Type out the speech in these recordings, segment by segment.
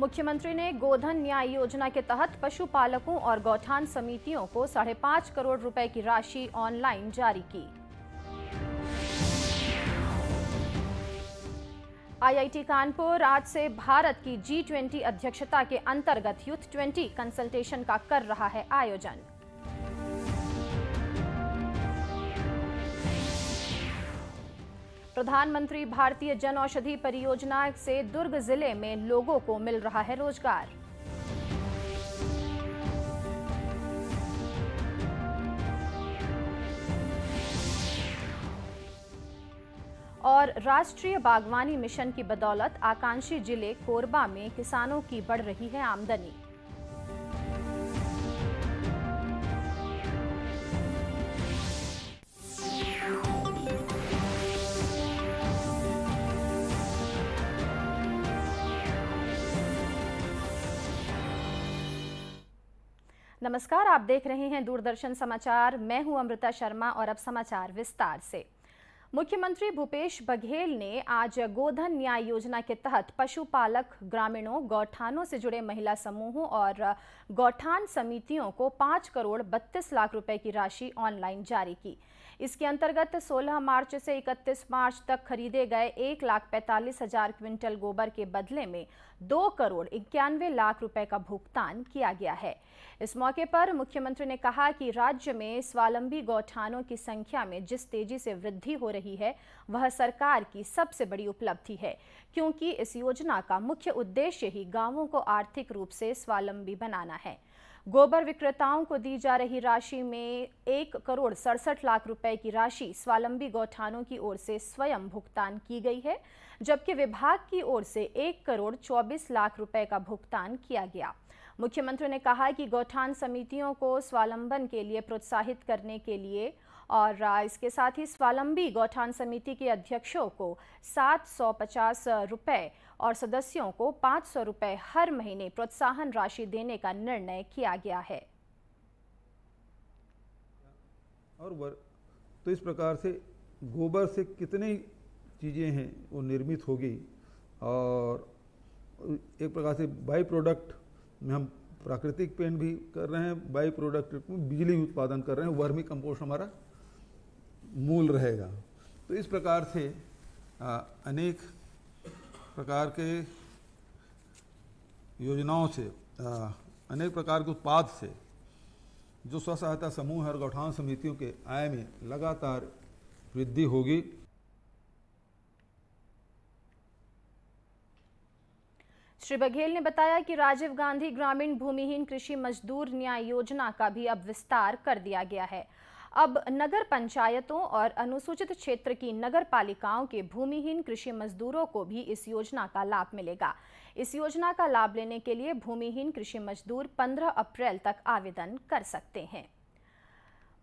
मुख्यमंत्री ने गोधन न्याय योजना के तहत पशुपालकों और गौठान समितियों को 5.5 करोड़ रुपए की राशि ऑनलाइन जारी की। आईआईटी कानपुर आज से भारत की G20 अध्यक्षता के अंतर्गत यूथ 20 कंसल्टेशन का कर रहा है आयोजन। प्रधानमंत्री भारतीय जन औषधि परियोजना से दुर्ग जिले में लोगों को मिल रहा है रोजगार। और राष्ट्रीय बागवानी मिशन की बदौलत आकांक्षी जिले कोरबा में किसानों की बढ़ रही है आमदनी। नमस्कार, आप देख रहे हैं दूरदर्शन समाचार। मैं हूं अमृता शर्मा और अब समाचार विस्तार से। मुख्यमंत्री भूपेश बघेल ने आज गोधन न्याय योजना के तहत पशुपालक, ग्रामीणों, गौठानों से जुड़े महिला समूहों और गौठान समितियों को 5 करोड़ 32 लाख रुपए की राशि ऑनलाइन जारी की। इसके अंतर्गत 16 मार्च से 31 मार्च तक खरीदे गए 1,45,000 क्विंटल गोबर के बदले में 2 करोड़ 91 लाख रुपए का भुगतान किया गया है। इस मौके पर मुख्यमंत्री ने कहा कि राज्य में स्वावलंबी गौठानों की संख्या में जिस तेजी से वृद्धि हो रही है वह सरकार की सबसे बड़ी उपलब्धि है, क्योंकि इस योजना का मुख्य उद्देश्य ही गांवों को आर्थिक रूप से स्वावलंबी बनाना है। गोबर विक्रेताओं को दी जा रही राशि में 1 करोड़ 67 लाख रुपए की राशि स्वावलंबी गौठानों की ओर से स्वयं भुगतान की गई है, जबकि विभाग की ओर से 1 करोड़ 24 लाख रुपए का भुगतान किया गया। मुख्यमंत्री ने कहा कि गौठान समितियों को स्वावलंबन के लिए प्रोत्साहित करने के लिए और इसके साथ ही स्वावलंबी गौठान समिति के अध्यक्षों को 750 रुपए और सदस्यों को 500 रुपए हर महीने प्रोत्साहन राशि देने का निर्णय किया गया है। और तो इस प्रकार से गोबर से कितनी चीज़ें हैं वो निर्मित होगी और एक प्रकार से बाई प्रोडक्ट में हम प्राकृतिक पेंट भी कर रहे हैं, बाई प्रोडक्ट में बिजली उत्पादन कर रहे हैं, वर्मी कंपोस्ट हमारा मूल रहेगा। तो इस प्रकार से अनेक प्रकार के योजनाओं से, अनेक प्रकार के उत्पाद से जो स्व सहायता समूह और गौठान समितियों के आय में लगातार वृद्धि होगी। श्री बघेल ने बताया कि राजीव गांधी ग्रामीण भूमिहीन कृषि मजदूर न्याय योजना का भी अब विस्तार कर दिया गया है। अब नगर पंचायतों और अनुसूचित क्षेत्र की नगर पालिकाओं के भूमिहीन कृषि मजदूरों को भी इस योजना का लाभ मिलेगा। इस योजना का लाभ लेने के लिए भूमिहीन कृषि मजदूर 15 अप्रैल तक आवेदन कर सकते हैं।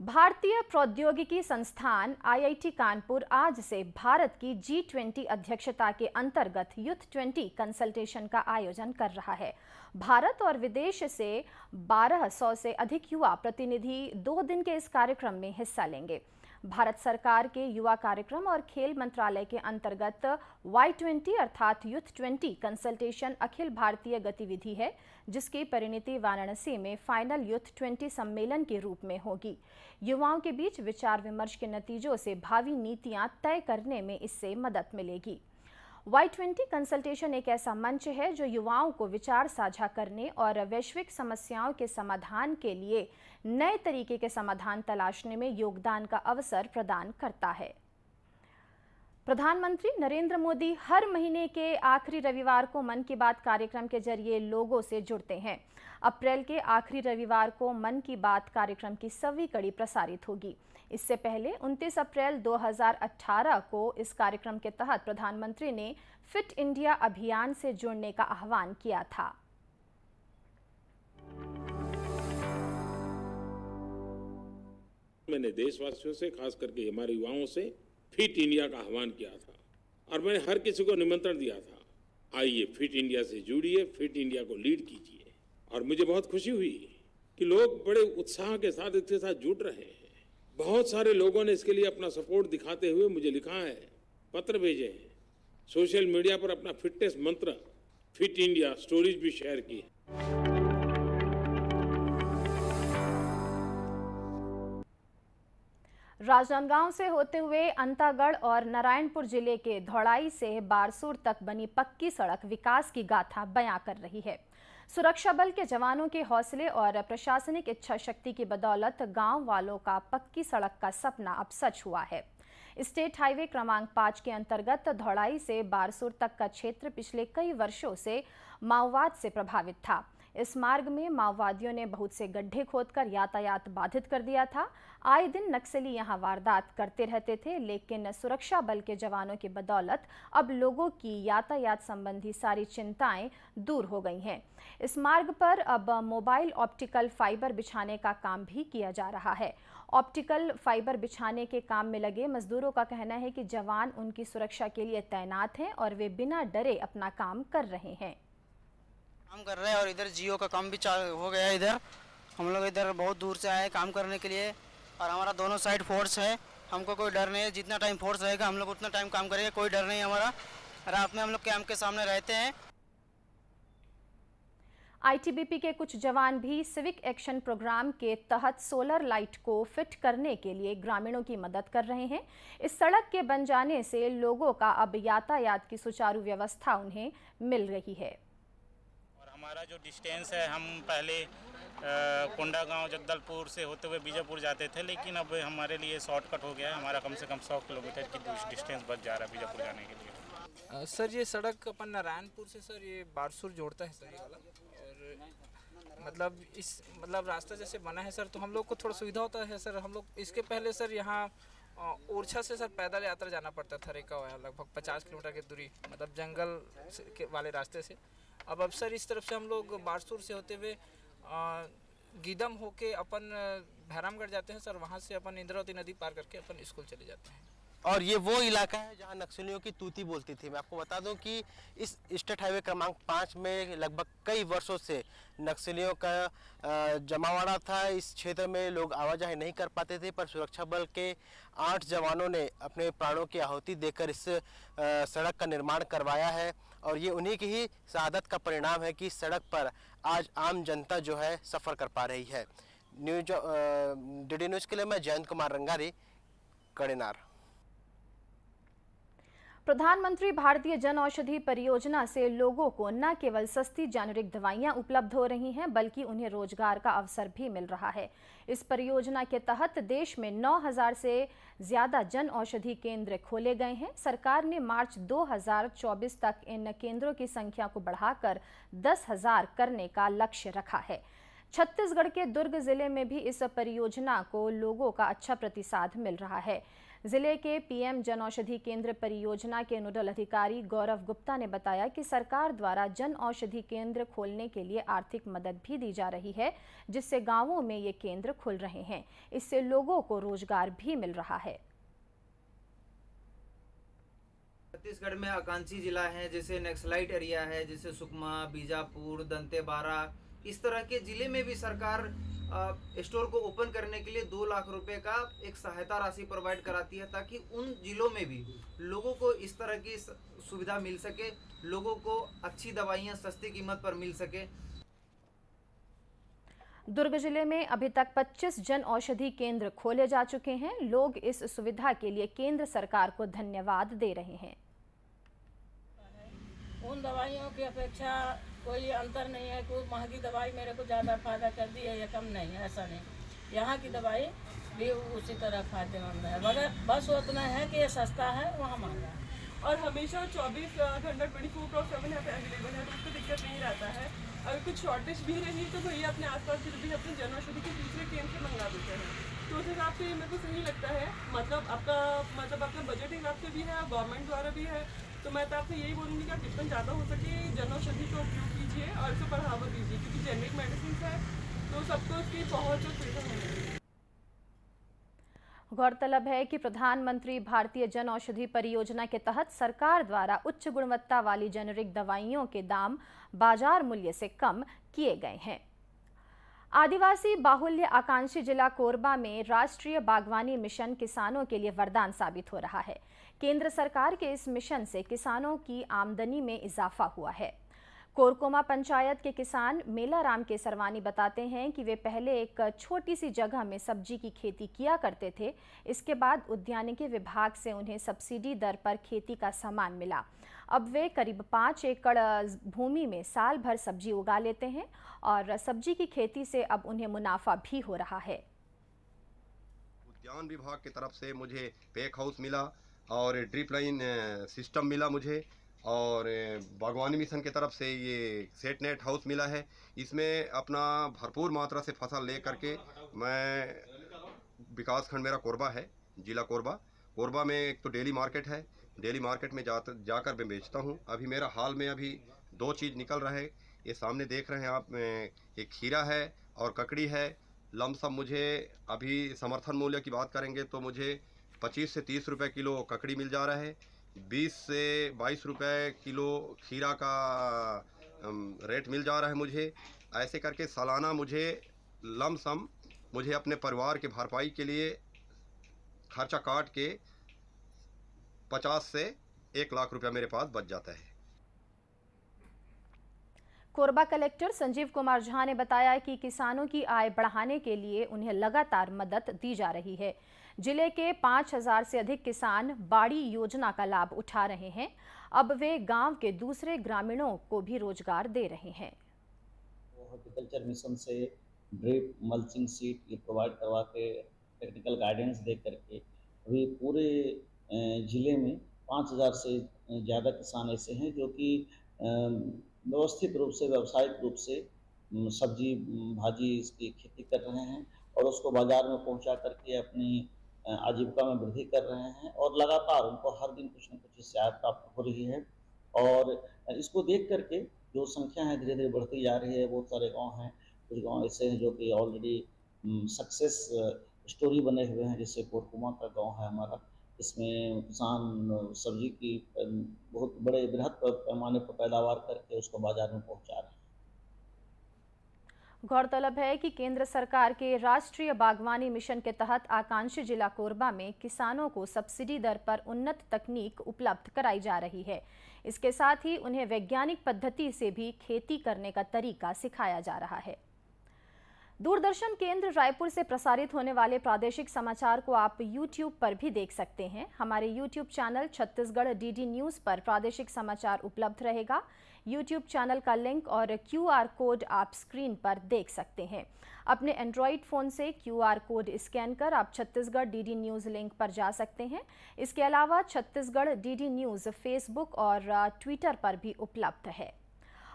भारतीय प्रौद्योगिकी संस्थान आईआईटी कानपुर आज से भारत की G20 अध्यक्षता के अंतर्गत यूथ 20 कंसल्टेशन का आयोजन कर रहा है। भारत और विदेश से 1200 से अधिक युवा प्रतिनिधि 2 दिन के इस कार्यक्रम में हिस्सा लेंगे। भारत सरकार के युवा कार्यक्रम और खेल मंत्रालय के अंतर्गत Y20 अर्थात यूथ 20 कंसल्टेशन अखिल भारतीय गतिविधि है, जिसकी परिणति वाराणसी में फाइनल यूथ 20 सम्मेलन के रूप में होगी। युवाओं के बीच विचार विमर्श के नतीजों से भावी नीतियां तय करने में इससे मदद मिलेगी। Y20 कंसल्टेशन एक ऐसा मंच है जो युवाओं को विचार साझा करने और वैश्विक समस्याओं के समाधान के लिए नए तरीके के समाधान तलाशने में योगदान का अवसर प्रदान करता है। प्रधानमंत्री नरेंद्र मोदी हर महीने के आखिरी रविवार को मन की बात कार्यक्रम के जरिए लोगों से जुड़ते हैं। अप्रैल के आखिरी रविवार को मन की बात कार्यक्रम की 7वीं कड़ी प्रसारित होगी। इससे पहले 29 अप्रैल 2018 को इस कार्यक्रम के तहत प्रधानमंत्री ने फिट इंडिया अभियान से जुड़ने का आह्वान किया था। मैंने देशवासियों से, खास करके हमारे युवाओं से फिट इंडिया का आह्वान किया था और मैंने हर किसी को निमंत्रण दिया था, आइए फिट इंडिया से जुड़िए, फिट इंडिया को लीड कीजिए। और मुझे बहुत खुशी हुई कि लोग बड़े उत्साह के साथ इसके साथ जुड़ रहे हैं। बहुत सारे लोगों ने इसके लिए अपना सपोर्ट दिखाते हुए मुझे लिखा है, पत्र भेजे हैं, सोशल मीडिया पर अपना फिटनेस मंत्र फिट इंडिया स्टोरीज भी शेयर की। राजनांदगांव से होते हुए अंतागढ़ और नारायणपुर जिले के धौड़ाई से बारसूर तक बनी पक्की सड़क विकास की गाथा बयां कर रही है। सुरक्षा बल के जवानों के हौसले और प्रशासनिक इच्छा शक्ति की बदौलत गांव वालों का पक्की सड़क का सपना अब सच हुआ है। स्टेट हाईवे क्रमांक 5 के अंतर्गत धौड़ाई से बारसूर तक का क्षेत्र पिछले कई वर्षों से माओवाद से प्रभावित था। इस मार्ग में माओवादियों ने बहुत से गड्ढे खोदकर यातायात बाधित कर दिया था। आए दिन नक्सली यहां वारदात करते रहते थे, लेकिन सुरक्षा बल के जवानों की बदौलत अब लोगों की यातायात संबंधी सारी चिंताएं दूर हो गई हैं। इस मार्ग पर अब मोबाइल ऑप्टिकल फाइबर बिछाने का काम भी किया जा रहा है। ऑप्टिकल फाइबर बिछाने के काम में लगे मजदूरों का कहना है कि जवान उनकी सुरक्षा के लिए तैनात हैं और वे बिना डरे अपना काम कर रहे हैं। काम कर रहे हैं और इधर जियो का काम भी चालू हो गया है। इधर हम लोग इधर बहुत दूर से आए काम करने के लिए और हमारा दोनों साइड फोर्स है। हमको कोई डर नहीं है, जितना टाइम फोर्स रहेगा हम लोग उतना टाइम काम करेंगे, कोई डर नहीं है हमारा। रात में हम लोग कैंप के सामने रहते हैं। आईटीबीपी के कुछ जवान भी सिविक एक्शन प्रोग्राम के तहत सोलर लाइट को फिट करने के लिए ग्रामीणों की मदद कर रहे हैं। इस सड़क के बन जाने से लोगों का अब यातायात की सुचारू व्यवस्था उन्हें मिल रही है। हमारा जो डिस्टेंस है, हम पहले कोंडा गांव जगदलपुर से होते हुए बीजापुर जाते थे, लेकिन अब हमारे लिए शॉर्टकट हो गया है। हमारा कम से कम 100 किलोमीटर की डिस्टेंस बच जा रहा है बीजापुर जाने के लिए। सर ये सड़क अपन नारायणपुर से सर ये बारसूर जोड़ता है सर ये वाला, और मतलब रास्ता जैसे बना है सर तो हम लोग को थोड़ा सुविधा होता है सर। हम लोग इसके पहले सर यहाँ ओरछा से सर पैदल यात्रा जाना पड़ता था, रेखा हुआ लगभग 50 किलोमीटर की दूरी, मतलब जंगल वाले रास्ते से। अब सर इस तरफ से हम लोग बारसूर से होते हुए गीदम होके अपन भैरामगढ़ जाते हैं सर। वहाँ से अपन इंद्रावती नदी पार करके अपन स्कूल चले जाते हैं। और ये वो इलाका है जहाँ नक्सलियों की तूती बोलती थी। मैं आपको बता दूं कि इस स्टेट हाईवे क्रमांक 5 में लगभग कई वर्षों से नक्सलियों का जमावड़ा था। इस क्षेत्र में लोग आवाजाही नहीं कर पाते थे, पर सुरक्षा बल के 8 जवानों ने अपने प्राणों की आहुति देकर इस सड़क का निर्माण करवाया है। और ये उन्हीं की ही शहादत का परिणाम है कि इस सड़क पर आज आम जनता जो है सफ़र कर पा रही है। डीडी न्यूज़ के लिए मैं जयंत कुमार रंगारी, कड़ेनार। प्रधानमंत्री भारतीय जन औषधि परियोजना से लोगों को न केवल सस्ती जेनेरिक दवाइयां उपलब्ध हो रही हैं, बल्कि उन्हें रोजगार का अवसर भी मिल रहा है। इस परियोजना के तहत देश में 9000 से ज्यादा जन औषधि केंद्र खोले गए हैं। सरकार ने मार्च 2024 तक इन केंद्रों की संख्या को बढ़ाकर 10,000 करने का लक्ष्य रखा है। छत्तीसगढ़ के दुर्ग जिले में भी इस परियोजना को लोगों का अच्छा प्रतिसाद मिल रहा है। जिले के पीएम जन औषधि केंद्र परियोजना के नोडल अधिकारी गौरव गुप्ता ने बताया कि सरकार द्वारा जन औषधि केंद्र खोलने के लिए आर्थिक मदद भी दी जा रही है, जिससे गांवों में ये केंद्र खुल रहे हैं। इससे लोगों को रोजगार भी मिल रहा है। छत्तीसगढ़ में आकांक्षी जिला है, जैसे नक्सलाइट एरिया है, जैसे सुकमा, बीजापुर, दंतेवाड़ा, इस तरह के जिले में भी सरकार स्टोर को ओपन करने के लिए 2 लाख रुपए का एक सहायता राशि प्रोवाइड कराती है, ताकि उन जिलों में भी लोगों को इस तरह की सुविधा मिल सके, लोगों को अच्छी दवाइयां सस्ती कीमत पर मिल सके। दुर्ग जिले में अभी तक 25 जन औषधि केंद्र खोले जा चुके हैं। लोग इस सुविधा के लिए केंद्र सरकार को धन्यवाद दे रहे हैं। उन दवाइयों की अपेक्षा कोई अंतर नहीं है। कोई महंगी दवाई मेरे को ज़्यादा फायदा कर दी है या कम नहीं है, ऐसा नहीं। यहाँ की दवाई भी उसी तरह फायदेमंद है, मगर बस उतना है कि ये सस्ता है, वहाँ महंगा है। और हमेशा 24 घंटा 24/7 यहाँ पे अवेलेबल है, तो उसको दिक्कत नहीं रहता है। अगर कुछ शॉर्टेज भी रही तो भैया अपने आसपास भी अपने जन औषधि के दूसरे केंद्र से मंगा देते हैं। तो उस हिसाब से मेरे को सही लगता है। मतलब आपका बजट हिसाब से भी है, गवर्नमेंट द्वारा भी है। तो मैं तो आपसे यही बोलूँगी कि आप जितना ज़्यादा हो सके जन औषधि का उपयोग कीजिए और इसे बढ़ावा दीजिए, क्योंकि जेनरिक मेडिसिन है तो सबको उसकी पहुँच और सुविधा होनी। गौरतलब है कि प्रधानमंत्री भारतीय जन औषधि परियोजना के तहत सरकार द्वारा उच्च गुणवत्ता वाली जेनेरिक दवाइयों के दाम बाजार मूल्य से कम किए गए हैं। आदिवासी बाहुल्य आकांक्षी जिला कोरबा में राष्ट्रीय बागवानी मिशन किसानों के लिए वरदान साबित हो रहा है। केंद्र सरकार के इस मिशन से किसानों की आमदनी में इजाफा हुआ है। कोरकोमा पंचायत के किसान मेलाराम केसरवानी बताते हैं कि वे पहले एक छोटी सी जगह में सब्जी की खेती किया करते थे। इसके बाद उद्यानिकी विभाग से उन्हें सब्सिडी दर पर खेती का सामान मिला। अब वे करीब 5 एकड़ भूमि में साल भर सब्जी उगा लेते हैं और सब्जी की खेती से अब उन्हें मुनाफा भी हो रहा है। उद्यान विभाग की तरफ से मुझे पैक हाउस मिला और ड्रिप लाइन सिस्टम मिला मुझे, और बागवानी मिशन की तरफ से ये सेट नेट हाउस मिला है। इसमें अपना भरपूर मात्रा से फसल ले करके मैं, विकास खंड मेरा कोरबा है, जिला कोरबा में एक तो डेली मार्केट है, डेली मार्केट में जाकर मैं बेचता हूँ। अभी मेरा हाल में अभी 2 चीज़ निकल रहा है। ये सामने देख रहे हैं आप, एक खीरा है और ककड़ी है। लमसम मुझे अभी समर्थन मूल्य की बात करेंगे तो मुझे 25 से 30 रुपए किलो ककड़ी मिल जा रहा है, 20 से 22 रुपए किलो खीरा का रेट मिल जा रहा है मुझे। ऐसे करके सालाना मुझे लमसम मुझे अपने परिवार के भरपाई के लिए खर्चा काट के 50 से 1 लाख रुपया मेरे पास बच जाता है। कोरबा कलेक्टर संजीव कुमार झा ने बताया कि किसानों की आय बढ़ाने के लिए उन्हें लगातार मदद दी जा रही है। जिले के 5000 से अधिक किसान बाड़ी योजना का लाभ उठा रहे हैं। अब वे गांव के दूसरे ग्रामीणों को भी रोजगार दे रहे हैं। हॉर्टिकल्चर मिशन से ड्रिप मल्चिंग सीट ये प्रोवाइड करवा के टेक्निकल गाइडेंस दे करके अभी पूरे जिले में 5000 से ज़्यादा किसान ऐसे हैं जो कि व्यवस्थित रूप से, व्यावसायिक रूप से सब्जी भाजी इसकी खेती कर रहे हैं और उसको बाजार में पहुंचा करके अपनी आजीविका में वृद्धि कर रहे हैं और लगातार उनको हर दिन कुछ न कुछ इससे आय प्राप्त हो रही है। और इसको देख करके जो संख्या है धीरे धीरे बढ़ती जा रही है। बहुत सारे गांव हैं, कुछ गांव ऐसे हैं जो कि ऑलरेडी सक्सेस स्टोरी बने हुए हैं, जैसे कोरकुमा का गाँव है हमारा, इसमें किसान सब्जी की बहुत बड़े बृहद पैमाने पर पैदावार करके उसको बाजार में पहुंचा रहे हैं। गौरतलब है कि केंद्र सरकार के राष्ट्रीय बागवानी मिशन के तहत आकांक्षी जिला कोरबा में किसानों को सब्सिडी दर पर उन्नत तकनीक उपलब्ध कराई जा रही है। इसके साथ ही उन्हें वैज्ञानिक पद्धति से भी खेती करने का तरीका सिखाया जा रहा है। दूरदर्शन केंद्र रायपुर से प्रसारित होने वाले प्रादेशिक समाचार को आप YouTube पर भी देख सकते हैं। हमारे YouTube channel Chhattisgarh DD news पर प्रादेशिक समाचार उपलब्ध रहेगा। YouTube चैनल का लिंक और QR कोड आप स्क्रीन पर देख सकते हैं। अपने एंड्रॉइड फ़ोन से QR कोड स्कैन कर आप छत्तीसगढ़ DD न्यूज़ लिंक पर जा सकते हैं। इसके अलावा छत्तीसगढ़ DD न्यूज़ फेसबुक और ट्विटर पर भी उपलब्ध है।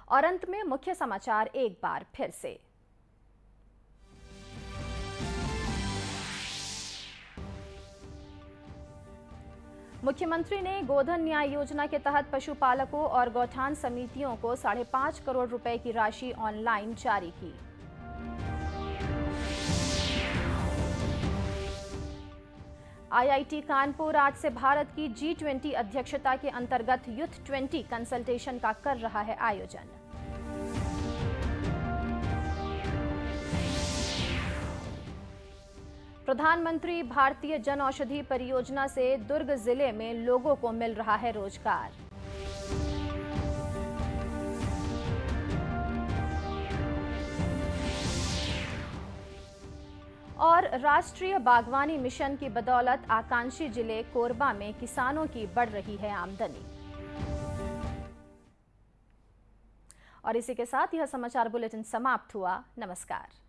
और अंत में मुख्य समाचार एक बार फिर से। मुख्यमंत्री ने गोधन न्याय योजना के तहत पशुपालकों और गौठान समितियों को 5.5 करोड़ रुपए की राशि ऑनलाइन जारी की। IIT कानपुर आज से भारत की G20 अध्यक्षता के अंतर्गत यूथ 20 कंसल्टेशन का कर रहा है आयोजन। प्रधानमंत्री भारतीय जन औषधि परियोजना से दुर्ग जिले में लोगों को मिल रहा है रोजगार। और राष्ट्रीय बागवानी मिशन की बदौलत आकांक्षी जिले कोरबा में किसानों की बढ़ रही है आमदनी। और इसी के साथ यह समाचार बुलेटिन समाप्त हुआ। नमस्कार।